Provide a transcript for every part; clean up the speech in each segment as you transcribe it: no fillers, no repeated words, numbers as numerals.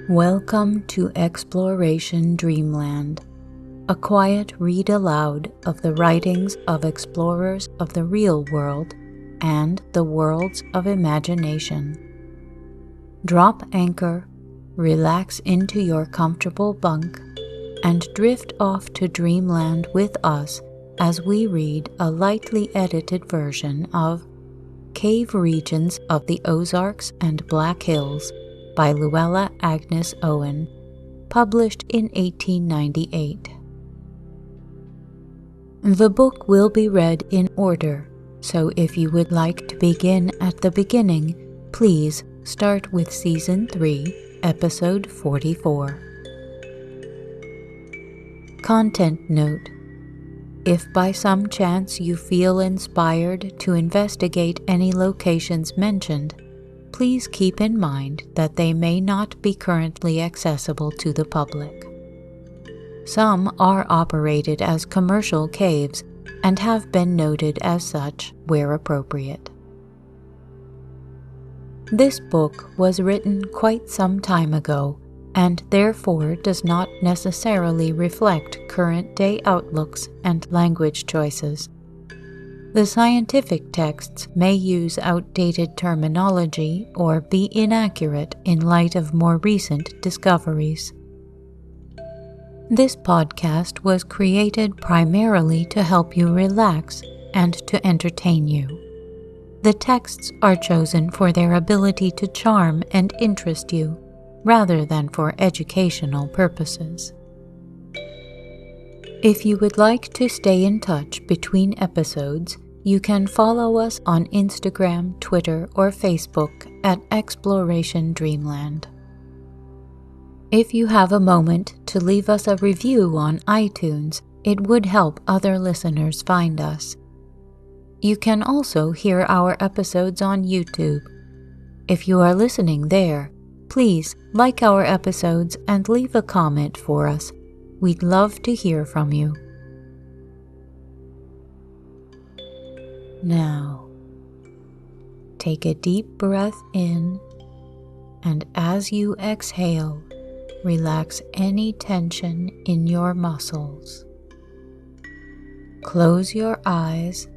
Welcome to Exploration Dreamland, a quiet read aloud of the writings of explorers of the real world and the worlds of imagination. Drop anchor, relax into your comfortable bunk, and drift off to Dreamland with us as we read a lightly edited version of Cave Regions of the Ozarks and Black Hills by Luella Agnes Owen, published in 1898. The book will be read in order, so if you would like to begin at the beginning, please start with Season 3, Episode 44. Content note: if by some chance you feel inspired to investigate any locations mentioned, please keep in mind that they may not be currently accessible to the public. Some are operated as commercial caves and have been noted as such where appropriate. This book was written quite some time ago and therefore does not necessarily reflect current-day outlooks and language choices. The scientific texts may use outdated terminology or be inaccurate in light of more recent discoveries. This podcast was created primarily to help you relax and to entertain you. The texts are chosen for their ability to charm and interest you, rather than for educational purposes. If you would like to stay in touch between episodes, you can follow us on Instagram, Twitter, or Facebook at Exploration Dreamland. If you have a moment to leave us a review on iTunes, it would help other listeners find us. You can also hear our episodes on YouTube. If you are listening there, please like our episodes and leave a comment for us. We'd love to hear from you. Now, take a deep breath in, and as you exhale, relax any tension in your muscles. Close your eyes,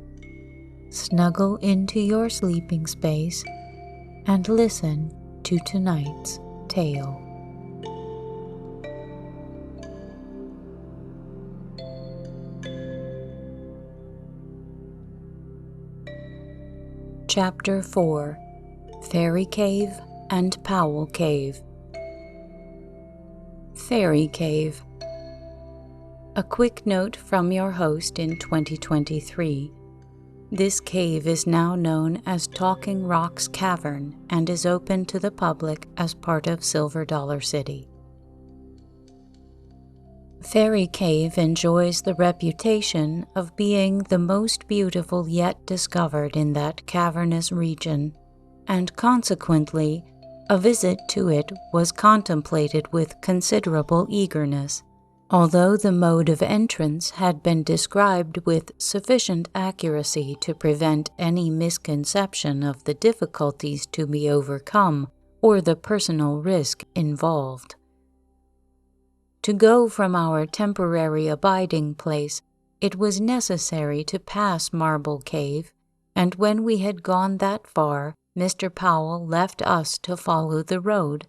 snuggle into your sleeping space, and listen to tonight's tale. Chapter 4: Fairy Cave and Powell Cave. Fairy Cave. A quick note from your host in 2023. This cave is now known as Talking Rocks Cavern and is open to the public as part of Silver Dollar City. Fairy Cave enjoys the reputation of being the most beautiful yet discovered in that cavernous region, and consequently, a visit to it was contemplated with considerable eagerness. Although the mode of entrance had been described with sufficient accuracy to prevent any misconception of the difficulties to be overcome or the personal risk involved. To go from our temporary abiding place, it was necessary to pass Marble Cave, and when we had gone that far, Mr. Powell left us to follow the road,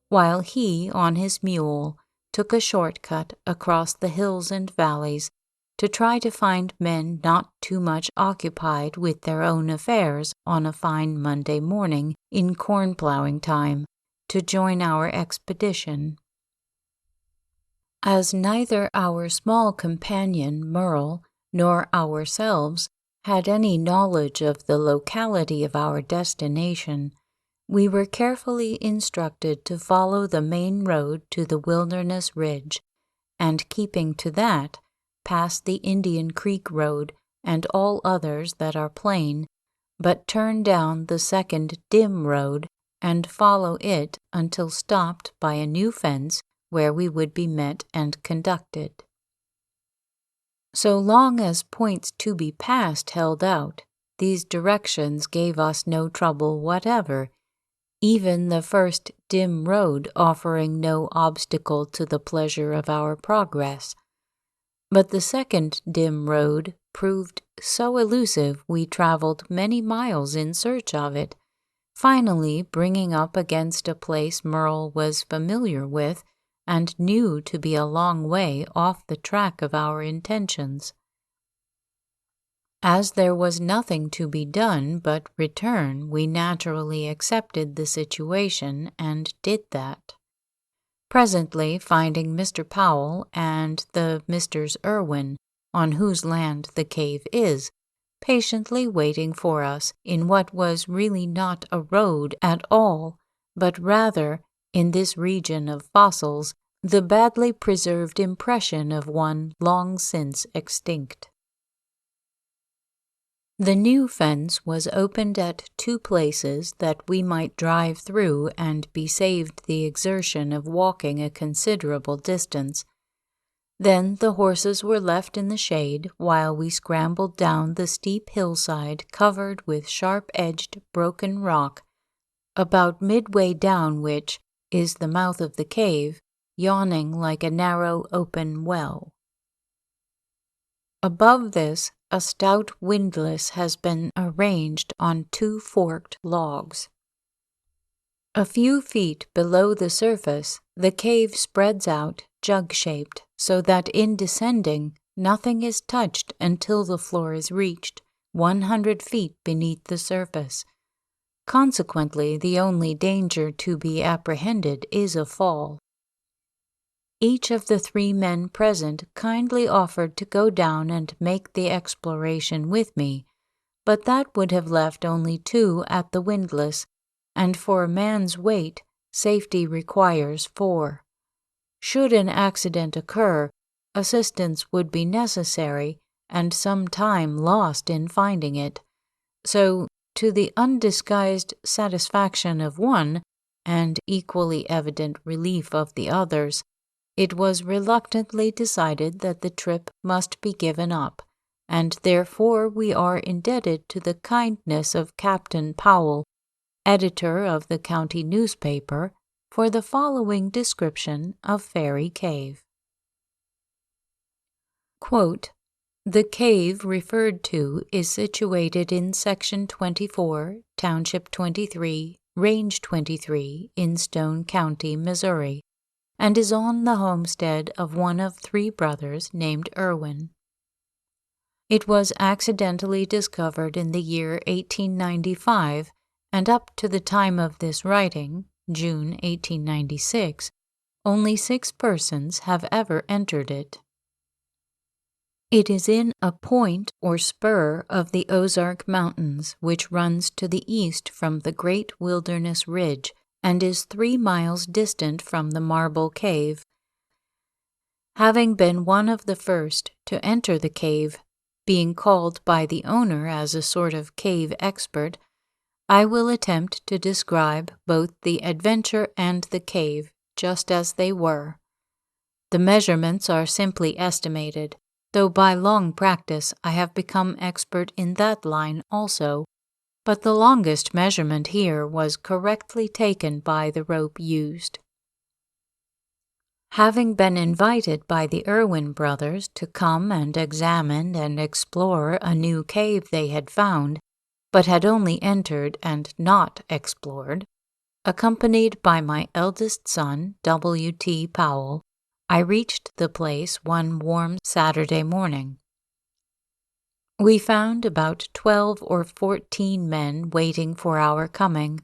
while he, on his mule, took a shortcut across the hills and valleys to try to find men not too much occupied with their own affairs on a fine Monday morning in corn plowing time to join our expedition. As neither our small companion Merle nor ourselves had any knowledge of the locality of our destination, we were carefully instructed to follow the main road to the Wilderness Ridge, and keeping to that, pass the Indian Creek Road and all others that are plain, but turn down the second dim road and follow it until stopped by a new fence where we would be met and conducted. So long as points to be passed held out, these directions gave us no trouble whatever, even the first dim road offering no obstacle to the pleasure of our progress. But the second dim road proved so elusive we traveled many miles in search of it, finally bringing up against a place Merle was familiar with and knew to be a long way off the track of our intentions. As there was nothing to be done but return, we naturally accepted the situation and did that. Presently, finding Mr. Powell and the Messrs. Irwin, on whose land the cave is, patiently waiting for us in what was really not a road at all, but rather, in this region of fossils, the badly preserved impression of one long since extinct. The new fence was opened at 2 places that we might drive through and be saved the exertion of walking a considerable distance. Then the horses were left in the shade while we scrambled down the steep hillside covered with sharp-edged broken rock, about midway down which is the mouth of the cave, yawning like a narrow open well. Above this, a stout windlass has been arranged on 2 forked logs. A few feet below the surface, the cave spreads out jug-shaped, so that in descending, nothing is touched until the floor is reached, 100 feet beneath the surface. Consequently, the only danger to be apprehended is a fall. Each of the 3 men present kindly offered to go down and make the exploration with me, but that would have left only 2 at the windlass, and for a man's weight, safety requires 4. Should an accident occur, assistance would be necessary, and some time lost in finding it. So, to the undisguised satisfaction of one, and equally evident relief of the others, it was reluctantly decided that the trip must be given up, and therefore we are indebted to the kindness of Captain Powell, editor of the county newspaper, for the following description of Fairy Cave. Quote, "The cave referred to is situated in Section 24, Township 23, Range 23, in Stone County, Missouri, and is on the homestead of one of 3 brothers named Irwin. It was accidentally discovered in the year 1895, and up to the time of this writing, June 1896, only 6 persons have ever entered it. It is in a point or spur of the Ozark Mountains, which runs to the east from the Great Wilderness Ridge, and is 3 miles distant from the Marble Cave. Having been one of the first to enter the cave, being called by the owner as a sort of cave expert, I will attempt to describe both the adventure and the cave just as they were. The measurements are simply estimated, though by long practice I have become expert in that line also, but the longest measurement here was correctly taken by the rope used. Having been invited by the Irwin brothers to come and examine and explore a new cave they had found, but had only entered and not explored, accompanied by my eldest son, W.T. Powell, I reached the place one warm Saturday morning. We found about 12 or 14 men waiting for our coming,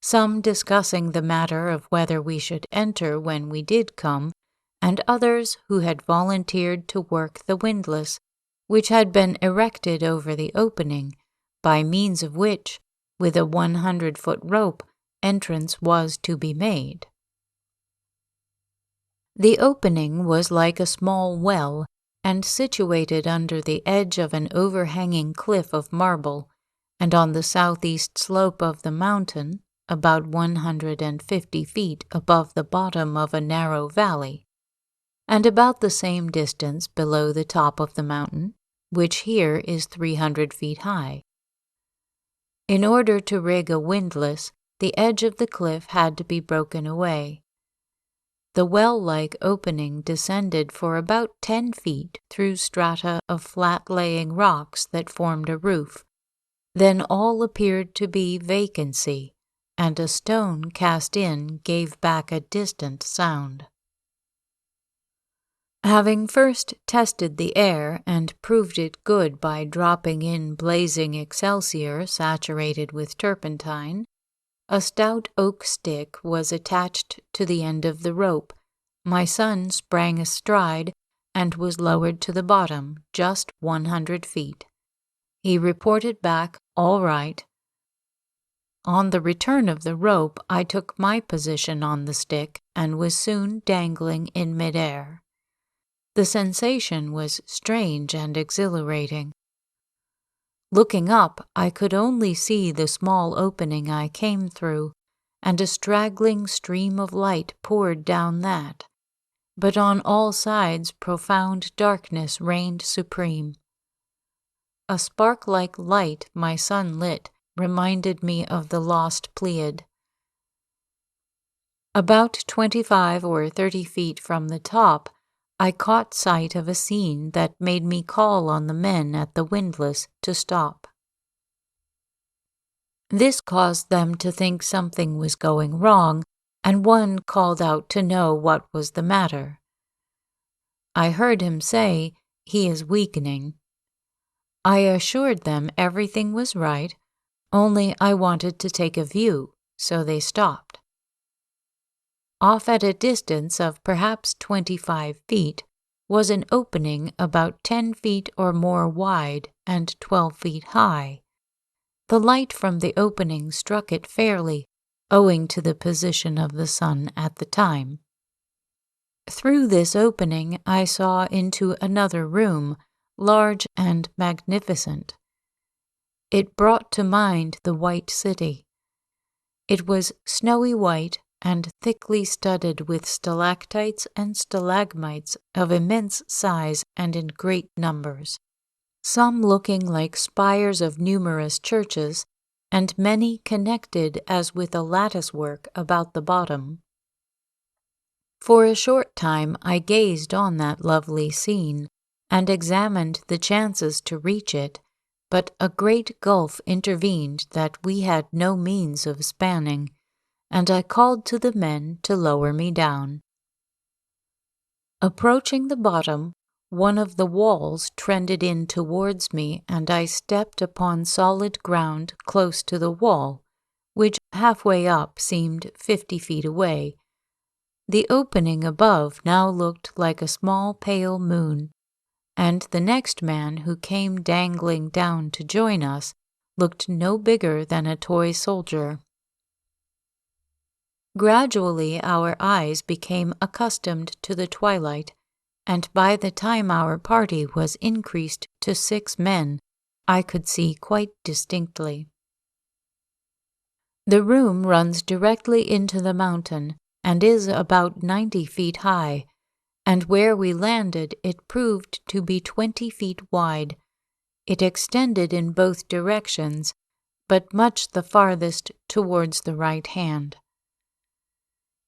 some discussing the matter of whether we should enter when we did come, and others who had volunteered to work the windlass, which had been erected over the opening, by means of which, with a 100-foot rope, entrance was to be made. The opening was like a small well, and situated under the edge of an overhanging cliff of marble, and on the southeast slope of the mountain, about 150 feet above the bottom of a narrow valley, and about the same distance below the top of the mountain, which here is 300 feet high. In order to rig a windlass, the edge of the cliff had to be broken away. The well-like opening descended for about 10 feet through strata of flat-laying rocks that formed a roof. Then all appeared to be vacancy, and a stone cast in gave back a distant sound. Having first tested the air and proved it good by dropping in blazing excelsior saturated with turpentine, a stout oak stick was attached to the end of the rope. My son sprang astride and was lowered to the bottom, just 100 feet. He reported back all right. On the return of the rope, I took my position on the stick and was soon dangling in midair. The sensation was strange and exhilarating. Looking up, I could only see the small opening I came through, and a straggling stream of light poured down that. But on all sides profound darkness reigned supreme. A spark-like light my son lit reminded me of the lost Pleiad. About 25 or 30 feet from the top, I caught sight of a scene that made me call on the men at the windlass to stop. This caused them to think something was going wrong, and one called out to know what was the matter. I heard him say, "He is weakening." I assured them everything was right, only I wanted to take a view, so they stopped. Off at a distance of perhaps 25 feet was an opening about 10 feet or more wide and 12 feet high. The light from the opening struck it fairly, owing to the position of the sun at the time. Through this opening I saw into another room, large and magnificent. It brought to mind the White City. It was snowy white and thickly studded with stalactites and stalagmites of immense size and in great numbers, some looking like spires of numerous churches, and many connected as with a lattice-work about the bottom. For a short time I gazed on that lovely scene, and examined the chances to reach it, but a great gulf intervened that we had no means of spanning, and I called to the men to lower me down. Approaching the bottom, one of the walls trended in towards me, and I stepped upon solid ground close to the wall, which halfway up seemed 50 feet away. The opening above now looked like a small pale moon, and the next man who came dangling down to join us looked no bigger than a toy soldier. Gradually our eyes became accustomed to the twilight, and by the time our party was increased to 6 men, I could see quite distinctly. The room runs directly into the mountain and is about 90 feet high, and where we landed it proved to be 20 feet wide. It extended in both directions, but much the farthest towards the right hand.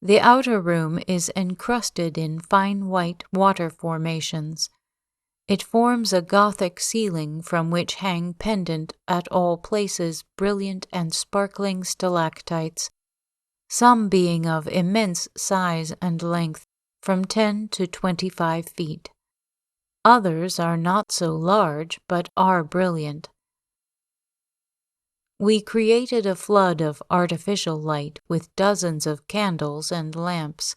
The outer room is encrusted in fine white water formations. It forms a Gothic ceiling from which hang pendant at all places brilliant and sparkling stalactites, some being of immense size and length, from 10 to 25 feet. Others are not so large, but are brilliant. We created a flood of artificial light with dozens of candles and lamps,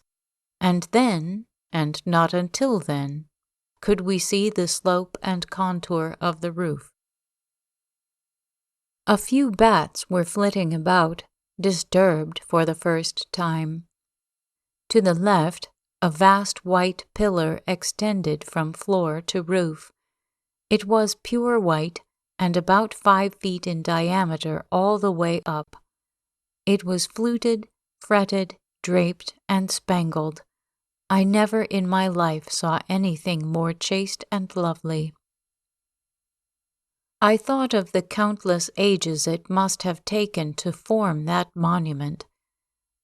and then, and not until then, could we see the slope and contour of the roof. A few bats were flitting about, disturbed for the first time. To the left, a vast white pillar extended from floor to roof. It was pure white, and about 5 feet in diameter all the way up. It was fluted, fretted, draped, and spangled. I never in my life saw anything more chaste and lovely. I thought of the countless ages it must have taken to form that monument,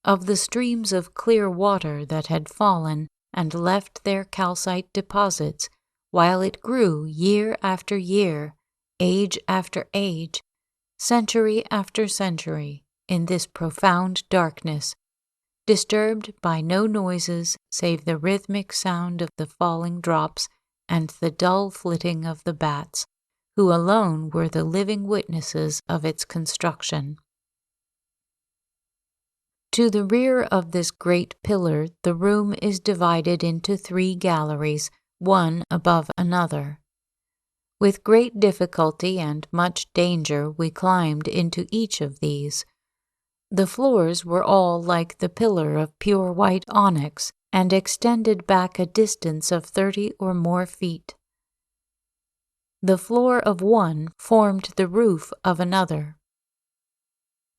of the streams of clear water that had fallen and left their calcite deposits while it grew year after year, age after age, century after century, in this profound darkness, disturbed by no noises save the rhythmic sound of the falling drops and the dull flitting of the bats, who alone were the living witnesses of its construction. To the rear of this great pillar the room is divided into 3 galleries, one above another. With great difficulty and much danger we climbed into each of these. The floors were all like the pillar of pure white onyx and extended back a distance of 30 or more feet. The floor of one formed the roof of another.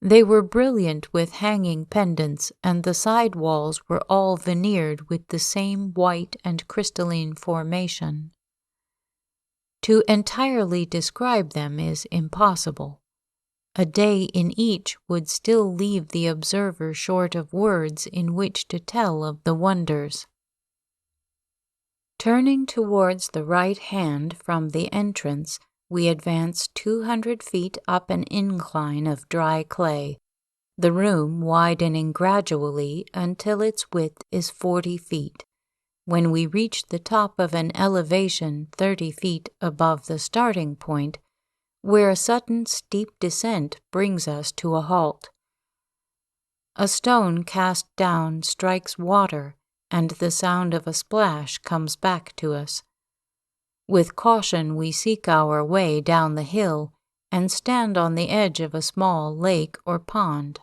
They were brilliant with hanging pendants, and the side walls were all veneered with the same white and crystalline formation. To entirely describe them is impossible. A day in each would still leave the observer short of words in which to tell of the wonders. Turning towards the right hand from the entrance, we advanced 200 feet up an incline of dry clay, the room widening gradually until its width is 40 feet, when we reach the top of an elevation 30 feet above the starting point, where a sudden steep descent brings us to a halt. A stone cast down strikes water, and the sound of a splash comes back to us. With caution we seek our way down the hill and stand on the edge of a small lake or pond.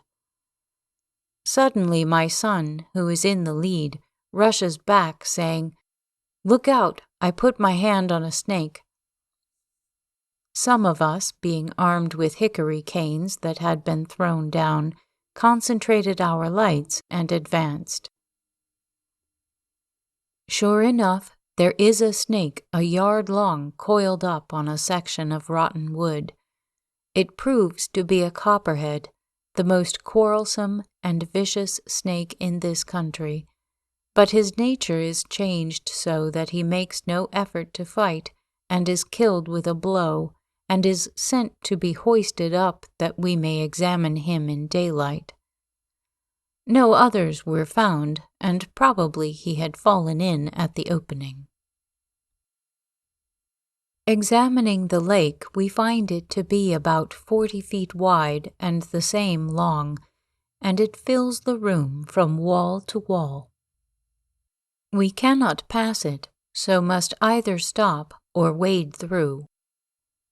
Suddenly my son, who is in the lead, rushes back, saying, "Look out, I put my hand on a snake." Some of us, being armed with hickory canes that had been thrown down, concentrated our lights and advanced. Sure enough, there is a snake a yard long coiled up on a section of rotten wood. It proves to be a copperhead, the most quarrelsome and vicious snake in this country, but his nature is changed so that he makes no effort to fight and is killed with a blow, and is sent to be hoisted up that we may examine him in daylight. No others were found, and probably he had fallen in at the opening. Examining the lake, we find it to be about 40 feet wide and the same long, and it fills the room from wall to wall. We cannot pass it, so must either stop or wade through.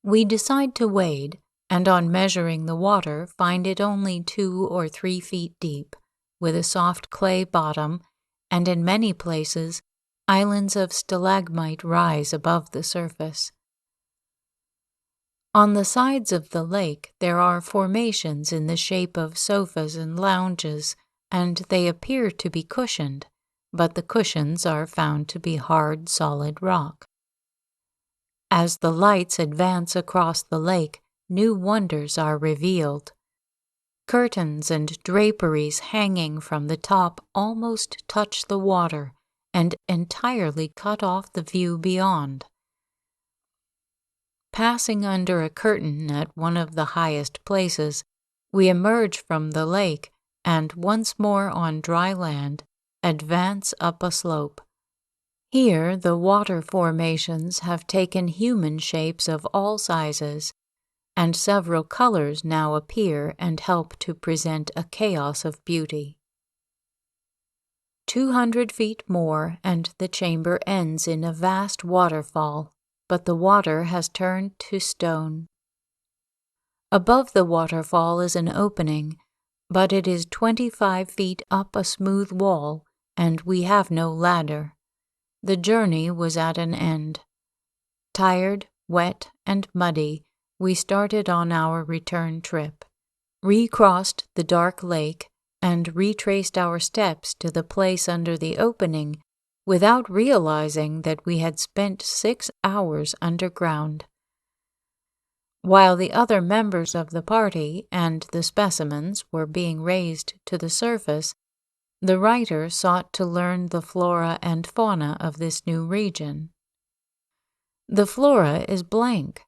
We decide to wade, and on measuring the water find it only 2 or 3 feet deep, with a soft clay bottom, and in many places islands of stalagmite rise above the surface. On the sides of the lake there are formations in the shape of sofas and lounges, and they appear to be cushioned, but the cushions are found to be hard, solid rock. As the lights advance across the lake, new wonders are revealed. Curtains and draperies hanging from the top almost touch the water and entirely cut off the view beyond. Passing under a curtain at one of the highest places, we emerge from the lake and, once more on dry land, advance up a slope. Here the water formations have taken human shapes of all sizes, and several colors now appear and help to present a chaos of beauty. 200 feet more and the chamber ends in a vast waterfall, but the water has turned to stone. Above the waterfall is an opening, but it is 25 feet up a smooth wall, and we have no ladder. The journey was at an end. Tired, wet, and muddy, we started on our return trip, recrossed the dark lake, and retraced our steps to the place under the opening without realizing that we had spent 6 hours underground. While the other members of the party and the specimens were being raised to the surface, the writer sought to learn the flora and fauna of this new region. The flora is blank.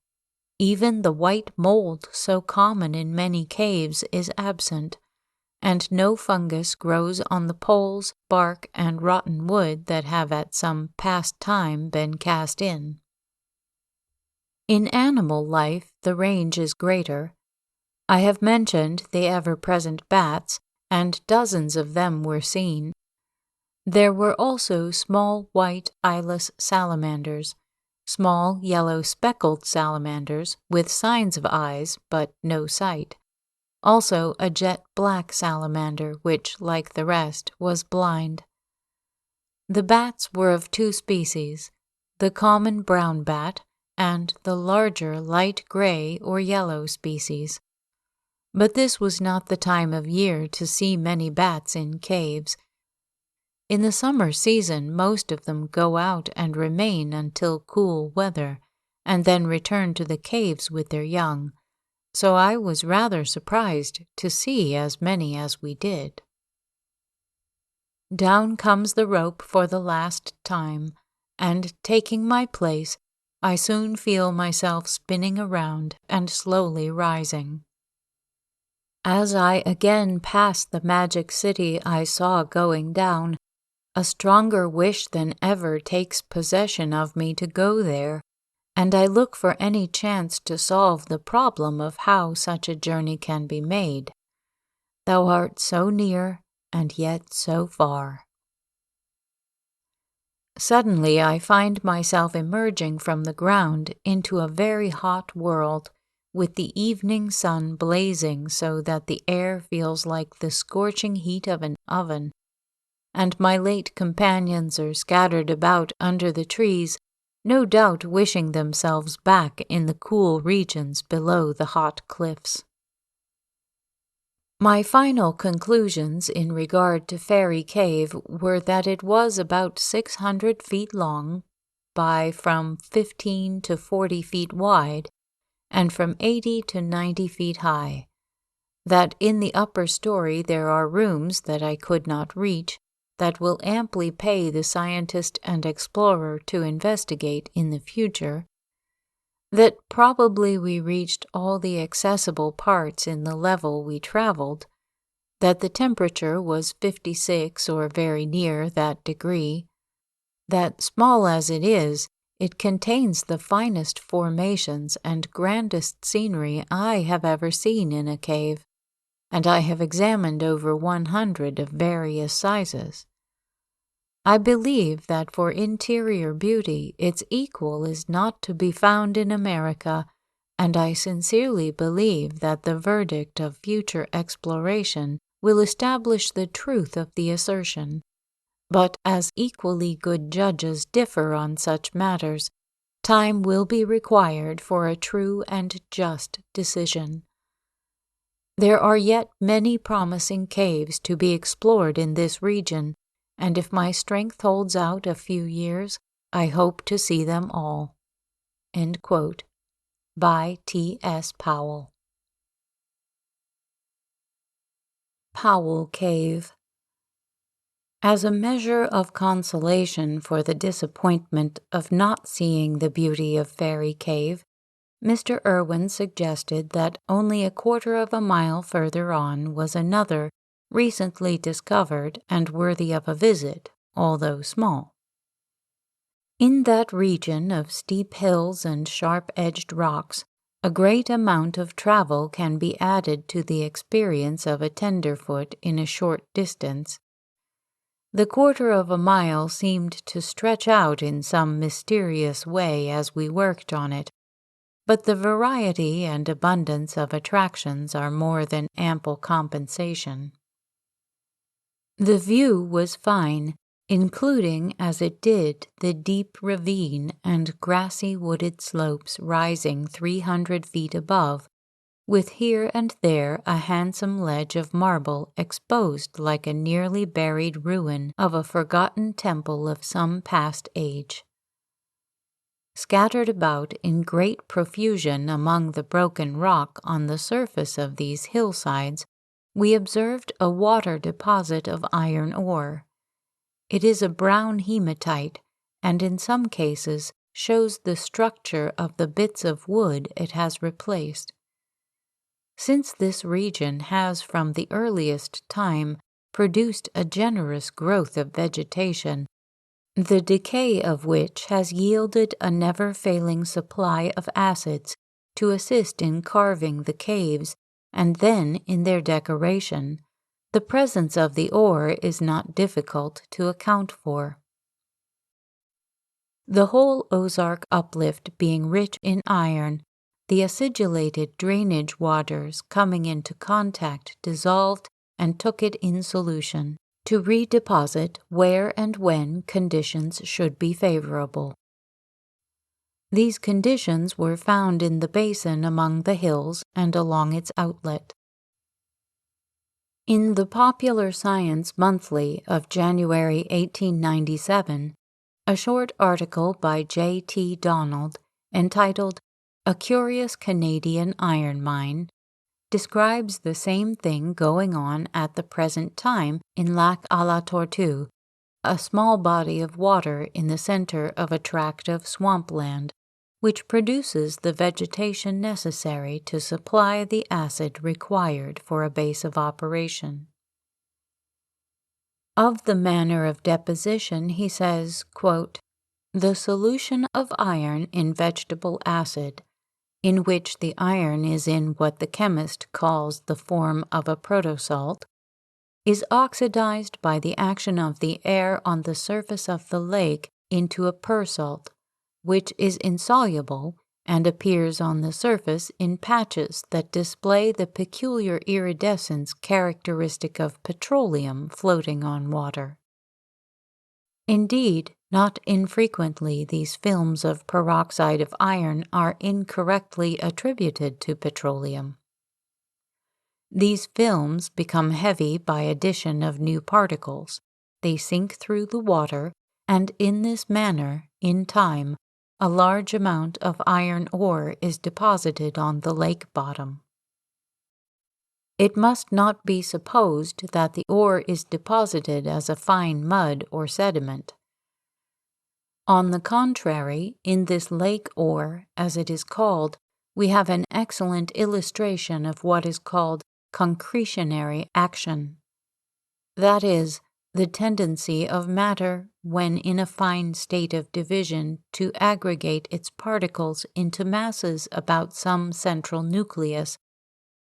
Even the white mold so common in many caves is absent, and no fungus grows on the poles, bark, and rotten wood that have at some past time been cast in. In animal life, the range is greater. I have mentioned the ever-present bats, and dozens of them were seen. There were also small white eyeless salamanders, small yellow speckled salamanders with signs of eyes but no sight, also a jet black salamander which, like the rest, was blind. The bats were of two species, the common brown bat and the larger light gray or yellow species. But this was not the time of year to see many bats in caves. In the summer season, most of them go out and remain until cool weather, and then return to the caves with their young, so I was rather surprised to see as many as we did. Down comes the rope for the last time, and taking my place, I soon feel myself spinning around and slowly rising. As I again pass the magic city I saw going down, a stronger wish than ever takes possession of me to go there, and I look for any chance to solve the problem of how such a journey can be made. Thou art so near, and yet so far. Suddenly I find myself emerging from the ground into a very hot world, with the evening sun blazing so that the air feels like the scorching heat of an oven, and my late companions are scattered about under the trees, no doubt wishing themselves back in the cool regions below the hot cliffs. My final conclusions in regard to Fairy Cave were that it was about 600 feet long by from 15 to 40 feet wide and from 80 to 90 feet high, that in the upper story there are rooms that I could not reach that will amply pay the scientist and explorer to investigate in the future, that probably we reached all the accessible parts in the level we traveled, that the temperature was 56 or very near that degree, that small as it is, it contains the finest formations and grandest scenery I have ever seen in a cave, and I have examined over 100 of various sizes. I believe that for interior beauty its equal is not to be found in America, and I sincerely believe that the verdict of future exploration will establish the truth of the assertion. But as equally good judges differ on such matters, time will be required for a true and just decision. There are yet many promising caves to be explored in this region, and if my strength holds out a few years, I hope to see them all. End quote. By T.S. Powell. Powell Cave. As a measure of consolation for the disappointment of not seeing the beauty of Fairy Cave, Mr. Irwin suggested that only a quarter of a mile further on was another, recently discovered and worthy of a visit, although small. In that region of steep hills and sharp-edged rocks, a great amount of travel can be added to the experience of a tenderfoot in a short distance. The quarter of a mile seemed to stretch out in some mysterious way as we worked on it, but the variety and abundance of attractions are more than ample compensation. The view was fine, including as it did the deep ravine and grassy wooded slopes rising 300 feet above, with here and there a handsome ledge of marble exposed like a nearly buried ruin of a forgotten temple of some past age. scattered about in great profusion among the broken rock on the surface of these hillsides, we observed a water deposit of iron ore. It is a brown hematite, and in some cases shows the structure of the bits of wood it has replaced. Since this region has from the earliest time produced a generous growth of vegetation, the decay of which has yielded a never-failing supply of acids to assist in carving the caves and then in their decoration, the presence of the ore is not difficult to account for. The whole Ozark uplift being rich in iron, the acidulated drainage waters coming into contact dissolved and took it in solution, to redeposit where and when conditions should be favorable. These conditions were found in the basin among the hills and along its outlet. In the Popular Science Monthly of January 1897, a short article by J.T. Donald, entitled A Curious Canadian Iron Mine, describes the same thing going on at the present time in Lac à la Tortue, a small body of water in the center of a tract of swampland, which produces the vegetation necessary to supply the acid required for a base of operation. Of the manner of deposition, he says, quote, "The solution of iron in vegetable acid, in which the iron is in what the chemist calls the form of a protosalt, is oxidized by the action of the air on the surface of the lake into a persalt, which is insoluble and appears on the surface in patches that display the peculiar iridescence characteristic of petroleum floating on water. Indeed, not infrequently these films of peroxide of iron are incorrectly attributed to petroleum. These films become heavy by addition of new particles. They sink through the water, and in this manner, in time, a large amount of iron ore is deposited on the lake bottom. It must not be supposed that the ore is deposited as a fine mud or sediment. On the contrary, in this lake ore, as it is called, we have an excellent illustration of what is called concretionary action. That is, the tendency of matter, when in a fine state of division, to aggregate its particles into masses about some central nucleus,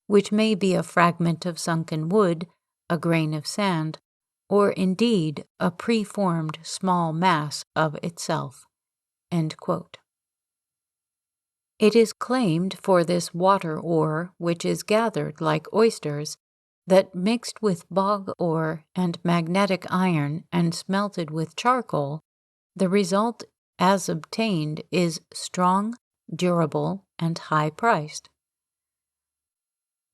which may be a fragment of sunken wood, a grain of sand, or indeed a preformed small mass of itself." End quote. It is claimed for this water ore, which is gathered like oysters, that mixed with bog ore and magnetic iron and smelted with charcoal, the result as obtained is strong, durable, and high-priced.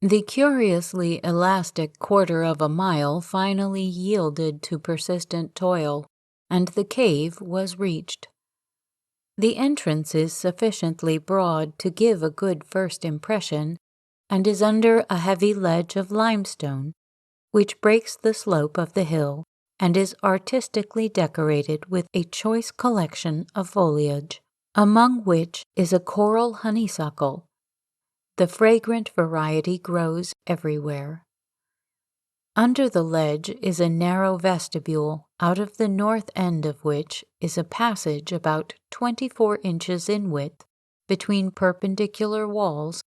The curiously elastic quarter of a mile finally yielded to persistent toil, and the cave was reached. The entrance is sufficiently broad to give a good first impression, and is under a heavy ledge of limestone, which breaks the slope of the hill and is artistically decorated with a choice collection of foliage, among which is a coral honeysuckle. The fragrant variety grows everywhere. Under the ledge is a narrow vestibule, out of the north end of which is a passage about 24 inches in width between perpendicular walls,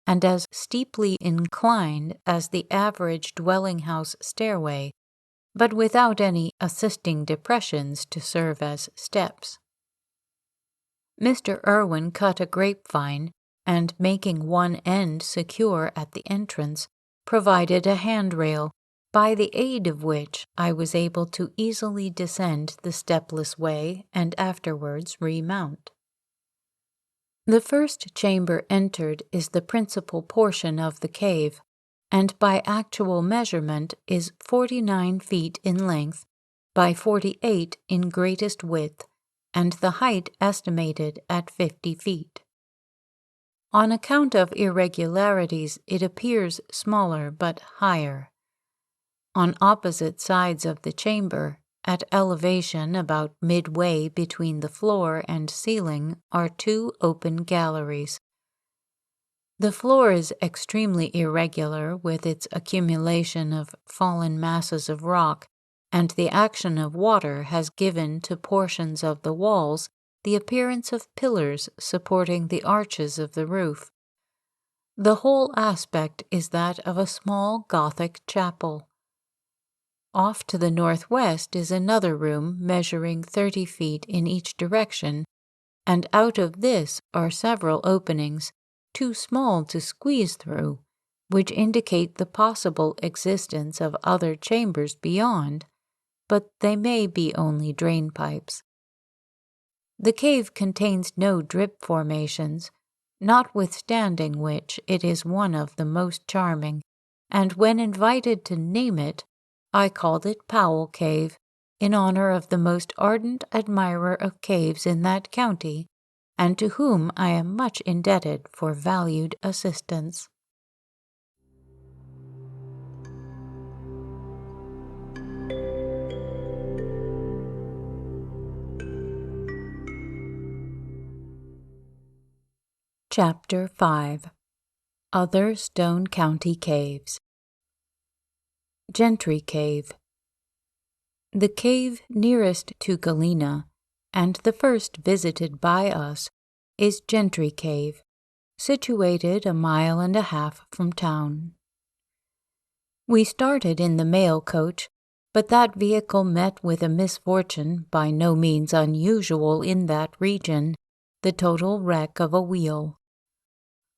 and as steeply inclined as the average dwelling-house stairway, but without any assisting depressions to serve as steps. Mr. Irwin cut a grapevine, and making one end secure at the entrance, provided a handrail, by the aid of which I was able to easily descend the stepless way and afterwards remount. The first chamber entered is the principal portion of the cave, and by actual measurement is 49 feet in length by 48 in greatest width, and the height estimated at 50 feet. On account of irregularities, it appears smaller but higher. On opposite sides of the chamber, at elevation about midway between the floor and ceiling, are 2 open galleries. The floor is extremely irregular with its accumulation of fallen masses of rock, and the action of water has given to portions of the walls the appearance of pillars supporting the arches of the roof. The whole aspect is that of a small Gothic chapel. Off to the northwest is another room measuring 30 feet in each direction, and out of this are several openings, too small to squeeze through, which indicate the possible existence of other chambers beyond, but they may be only drain pipes. The cave contains no drip formations, notwithstanding which it is one of the most charming, and when invited to name it, I called it Powell Cave, in honor of the most ardent admirer of caves in that county, and to whom I am much indebted for valued assistance. Chapter 5. Other Stone County Caves. Gentry Cave. The cave nearest to Galena, and the first visited by us, is Gentry Cave, situated 1.5 miles from town. We started in the mail coach, but that vehicle met with a misfortune by no means unusual in that region, the total wreck of a wheel.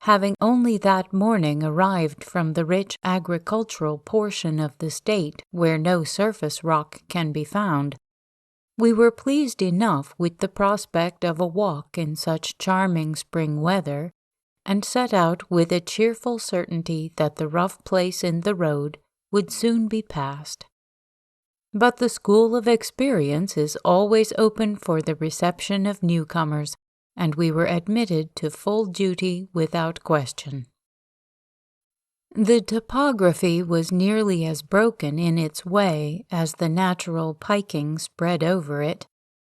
Having only that morning arrived from the rich agricultural portion of the state where no surface rock can be found, we were pleased enough with the prospect of a walk in such charming spring weather, and set out with a cheerful certainty that the rough place in the road would soon be passed. But the school of experience is always open for the reception of newcomers, and we were admitted to full duty without question. The topography was nearly as broken in its way as the natural piking spread over it,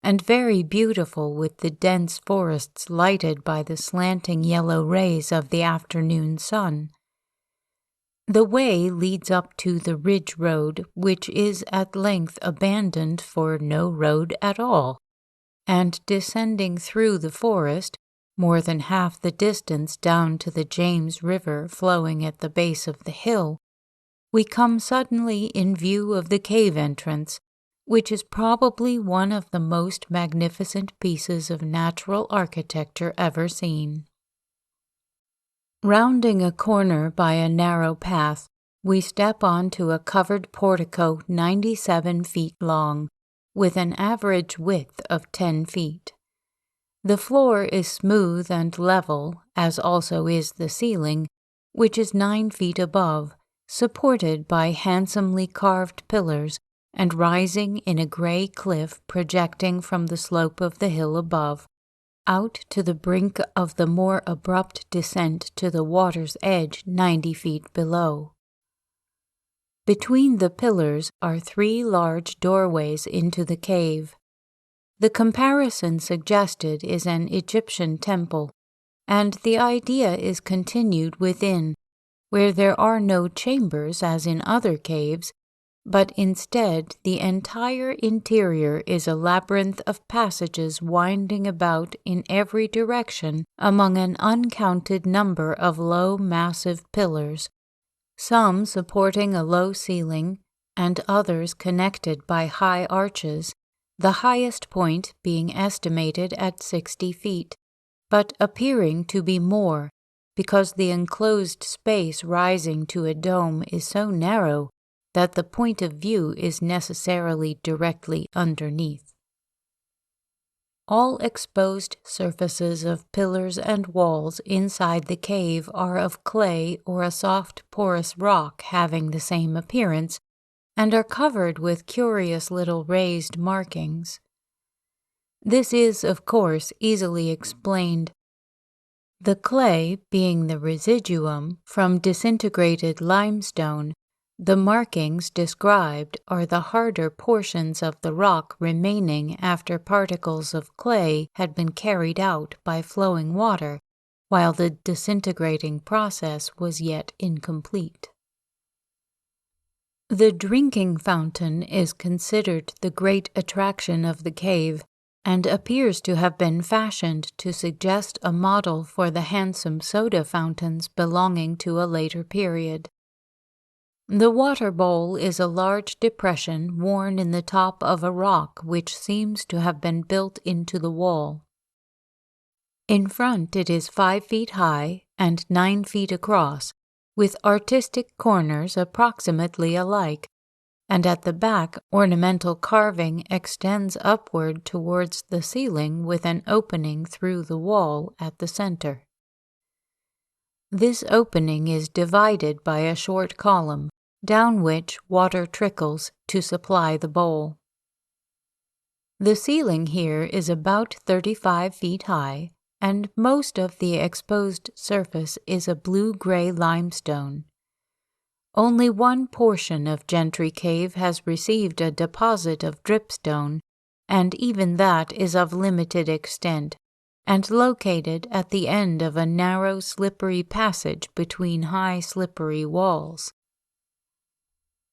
and very beautiful with the dense forests lighted by the slanting yellow rays of the afternoon sun. The way leads up to the ridge road, which is at length abandoned for no road at all, and descending through the forest, more than half the distance down to the James River flowing at the base of the hill, we come suddenly in view of the cave entrance, which is probably one of the most magnificent pieces of natural architecture ever seen. Rounding a corner by a narrow path, we step onto a covered portico 97 feet long, with an average width of 10 feet. The floor is smooth and level, as also is the ceiling, which is 9 feet above, supported by handsomely carved pillars and rising in a gray cliff projecting from the slope of the hill above, out to the brink of the more abrupt descent to the water's edge 90 feet below. Between the pillars are 3 large doorways into the cave. The comparison suggested is an Egyptian temple, and the idea is continued within, where there are no chambers as in other caves, but instead the entire interior is a labyrinth of passages winding about in every direction among an uncounted number of low, massive pillars, some supporting a low ceiling, and others connected by high arches, the highest point being estimated at 60 feet, but appearing to be more, because the enclosed space rising to a dome is so narrow that the point of view is necessarily directly underneath. All exposed surfaces of pillars and walls inside the cave are of clay or a soft porous rock having the same appearance, and are covered with curious little raised markings. This is, of course, easily explained. The clay being the residuum from disintegrated limestone, the markings described are the harder portions of the rock remaining after particles of clay had been carried out by flowing water, while the disintegrating process was yet incomplete. The drinking fountain is considered the great attraction of the cave, and appears to have been fashioned to suggest a model for the handsome soda fountains belonging to a later period. The water bowl is a large depression worn in the top of a rock which seems to have been built into the wall. In front it is 5 feet high and 9 feet across, with artistic corners approximately alike, and at the back ornamental carving extends upward towards the ceiling with an opening through the wall at the center. This opening is divided by a short column, down which water trickles to supply the bowl. The ceiling here is about 35 feet high, and most of the exposed surface is a blue-gray limestone. Only one portion of Gentry Cave has received a deposit of dripstone, and even that is of limited extent, and located at the end of a narrow slippery passage between high slippery walls.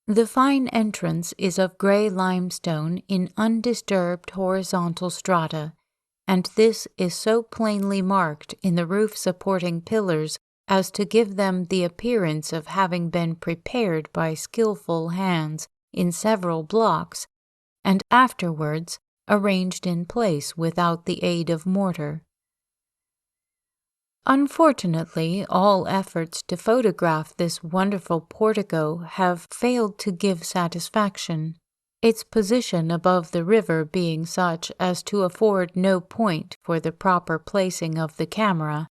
The fine entrance is of gray limestone in undisturbed horizontal strata, and this is so plainly marked in the roof-supporting pillars as to give them the appearance of having been prepared by skillful hands in several blocks, and afterwards arranged in place without the aid of mortar. Unfortunately, all efforts to photograph this wonderful portico have failed to give satisfaction, its position above the river being such as to afford no point for the proper placing of the camera.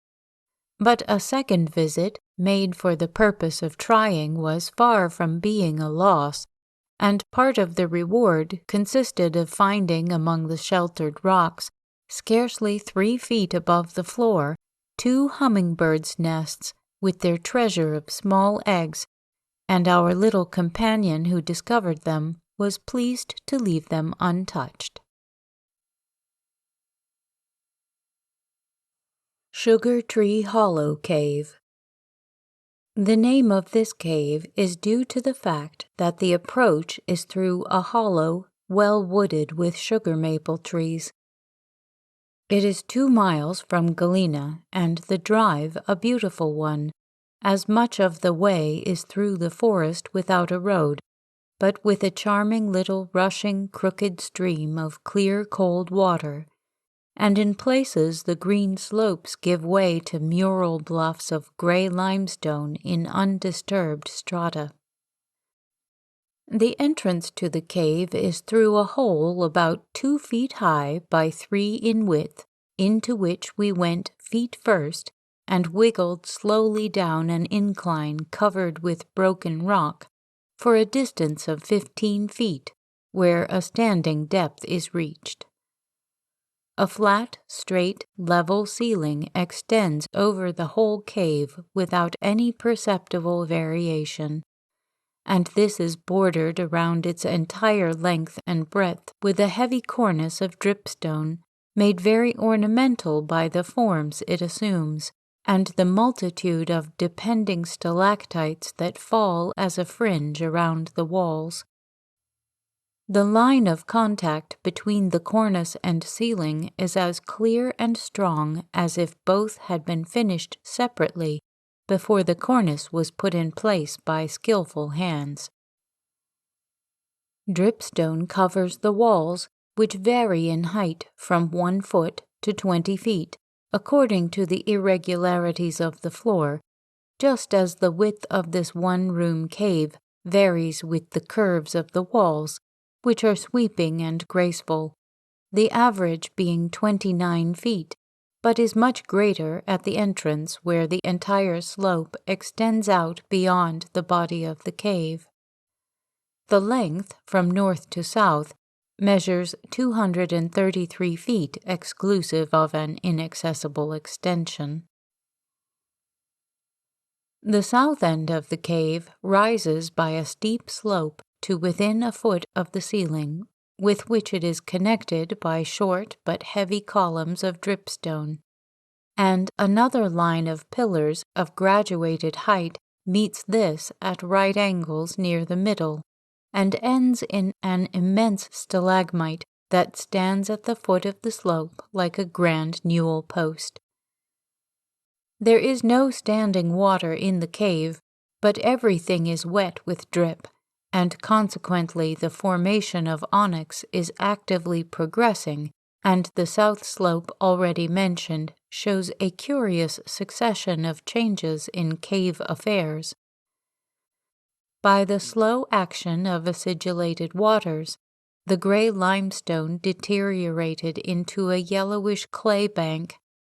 But a second visit, made for the purpose of trying, was far from being a loss, and part of the reward consisted of finding among the sheltered rocks, scarcely 3 feet above the floor, 2 hummingbirds' nests with their treasure of small eggs, and our little companion who discovered them was pleased to leave them untouched. Sugar Tree Hollow Cave. The name of this cave is due to the fact that the approach is through a hollow well wooded with sugar maple trees. It is 2 miles from Galena, and the drive a beautiful one, as much of the way is through the forest without a road, but with a charming little rushing crooked stream of clear cold water, and in places the green slopes give way to mural bluffs of gray limestone in undisturbed strata. The entrance to the cave is through a hole about 2 feet high by 3 in width, into which we went feet first and wiggled slowly down an incline covered with broken rock for a distance of 15 feet, where a standing depth is reached. A flat, straight, level ceiling extends over the whole cave without any perceptible variation, and this is bordered around its entire length and breadth with a heavy cornice of dripstone, made very ornamental by the forms it assumes, and the multitude of depending stalactites that fall as a fringe around the walls. The line of contact between the cornice and ceiling is as clear and strong as if both had been finished separately before the cornice was put in place by skillful hands. Dripstone covers the walls, which vary in height from 1 foot to 20 feet, according to the irregularities of the floor, just as the width of this one-room cave varies with the curves of the walls, which are sweeping and graceful, the average being 29 feet, but is much greater at the entrance where the entire slope extends out beyond the body of the cave. The length, from north to south, measures 233 feet exclusive of an inaccessible extension. The south end of the cave rises by a steep slope to within a foot of the ceiling, with which it is connected by short but heavy columns of dripstone, and another line of pillars of graduated height meets this at right angles near the middle, and ends in an immense stalagmite that stands at the foot of the slope like a grand newel post. There is no standing water in the cave, but everything is wet with drip, and consequently the formation of onyx is actively progressing, and the south slope already mentioned shows a curious succession of changes in cave affairs. By the slow action of acidulated waters, the gray limestone deteriorated into a yellowish clay bank,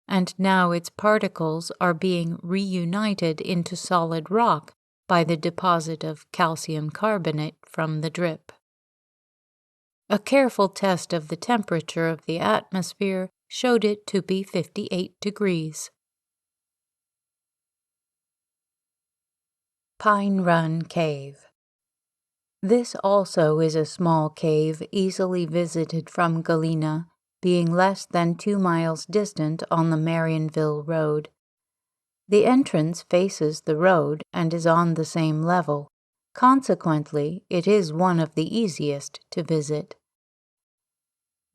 and now its particles are being reunited into solid rock by the deposit of calcium carbonate from the drip. A careful test of the temperature of the atmosphere showed it to be 58 degrees. Pine Run Cave. This also is a small cave easily visited from Galena, being less than 2 miles distant on the Marionville Road. The entrance faces the road and is on the same level. Consequently, it is one of the easiest to visit.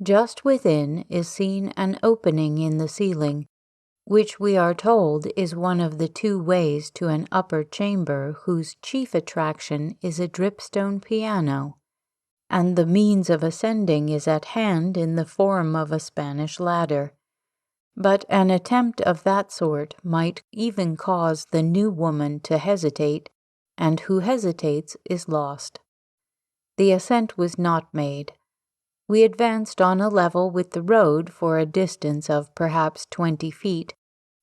Just within is seen an opening in the ceiling, which we are told is one of the 2 ways to an upper chamber whose chief attraction is a dripstone piano, and the means of ascending is at hand in the form of a Spanish ladder. But an attempt of that sort might even cause the new woman to hesitate, and who hesitates is lost. The ascent was not made. We advanced on a level with the road for a distance of perhaps 20 feet,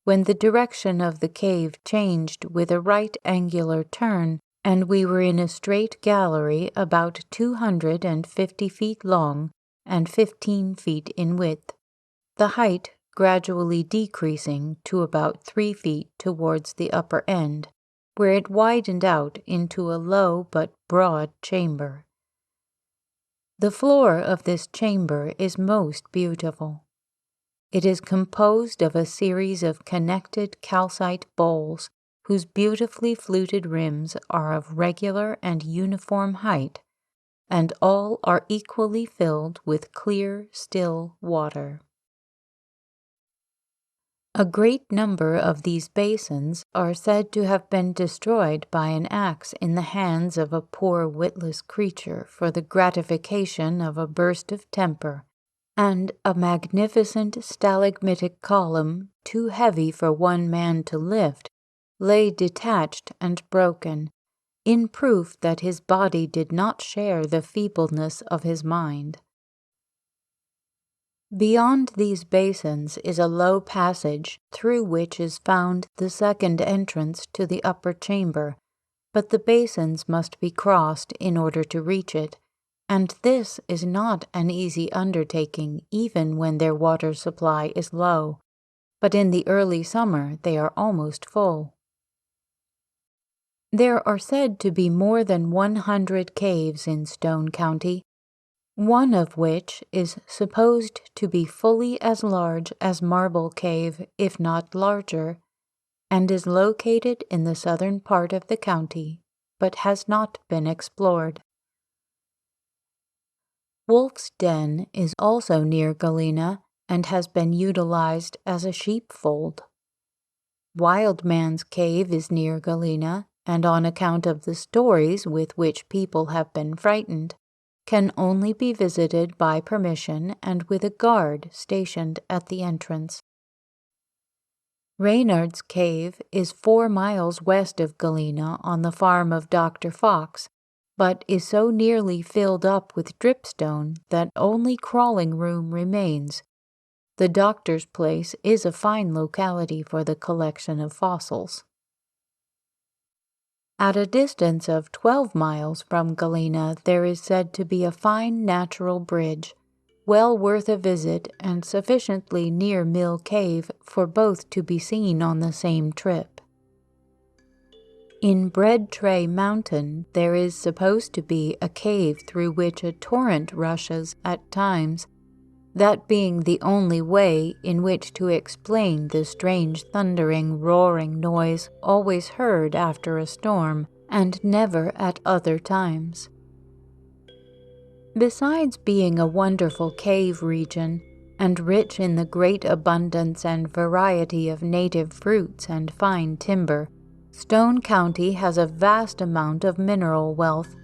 when the direction of the cave changed with a right angular turn, and we were in a straight gallery about 250 feet long and 15 feet in width, the height gradually decreasing to about 3 feet towards the upper end, where it widened out into a low but broad chamber. The floor of this chamber is most beautiful. It is composed of a series of connected calcite bowls whose beautifully fluted rims are of regular and uniform height, and all are equally filled with clear, still water. A great number of these basins are said to have been destroyed by an axe in the hands of a poor witless creature for the gratification of a burst of temper, and a magnificent stalagmitic column, too heavy for one man to lift, lay detached and broken, in proof that his body did not share the feebleness of his mind. Beyond these basins is a low passage through which is found the second entrance to the upper chamber, but the basins must be crossed in order to reach it, and this is not an easy undertaking even when their water supply is low, but in the early summer they are almost full. There are said to be more than 100 caves in Stone County, one of which is supposed to be fully as large as Marble Cave, if not larger, and is located in the southern part of the county, but has not been explored. Wolf's Den is also near Galena and has been utilized as a sheepfold. Wild Man's Cave is near Galena, and on account of the stories with which people have been frightened, can only be visited by permission and with a guard stationed at the entrance. Reynard's Cave is 4 miles west of Galena on the farm of Dr. Fox, but is so nearly filled up with dripstone that only crawling room remains. The doctor's place is a fine locality for the collection of fossils. At a distance of 12 miles from Galena, there is said to be a fine natural bridge, well worth a visit and sufficiently near Mill Cave for both to be seen on the same trip. In Bread Tray Mountain, there is supposed to be a cave through which a torrent rushes at times, that being the only way in which to explain the strange thundering, roaring noise always heard after a storm, and never at other times. Besides being a wonderful cave region, and rich in the great abundance and variety of native fruits and fine timber, Stone County has a vast amount of mineral wealth,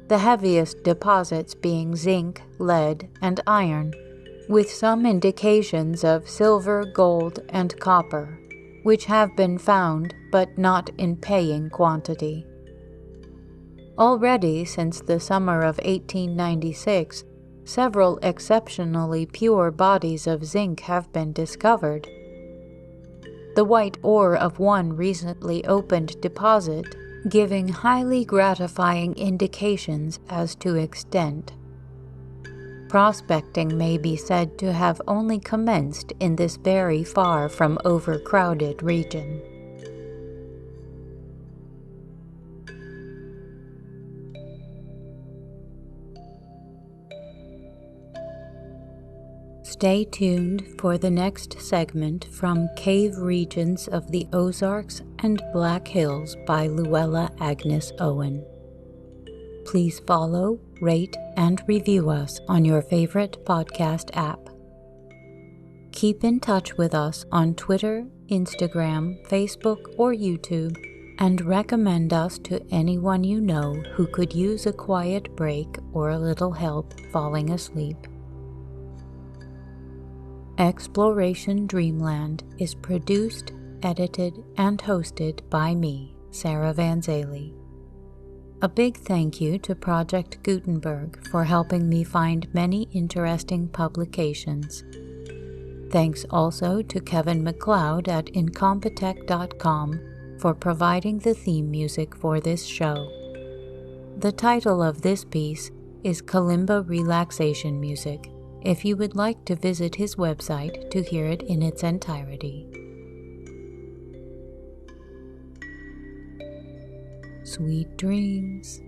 the heaviest deposits being zinc, lead, and iron, with some indications of silver, gold, and copper, which have been found but not in paying quantity. Already since the summer of 1896, several exceptionally pure bodies of zinc have been discovered. The white ore of one recently opened deposit giving highly gratifying indications as to extent. Prospecting may be said to have only commenced in this very far from overcrowded region. Stay tuned for the next segment from Cave Regions of the Ozarks and Black Hills by Luella Agnes Owen. Please follow, rate, and review us on your favorite podcast app. Keep in touch with us on Twitter, Instagram, Facebook, or YouTube, and recommend us to anyone you know who could use a quiet break or a little help falling asleep. Exploration Dreamland is produced, edited, and hosted by me, Sarah Vanzaley. A big thank you to Project Gutenberg for helping me find many interesting publications. Thanks also to Kevin MacLeod at Incompetech.com for providing the theme music for this show. The title of this piece is Kalimba Relaxation Music, if you would like to visit his website to hear it in its entirety. Sweet dreams.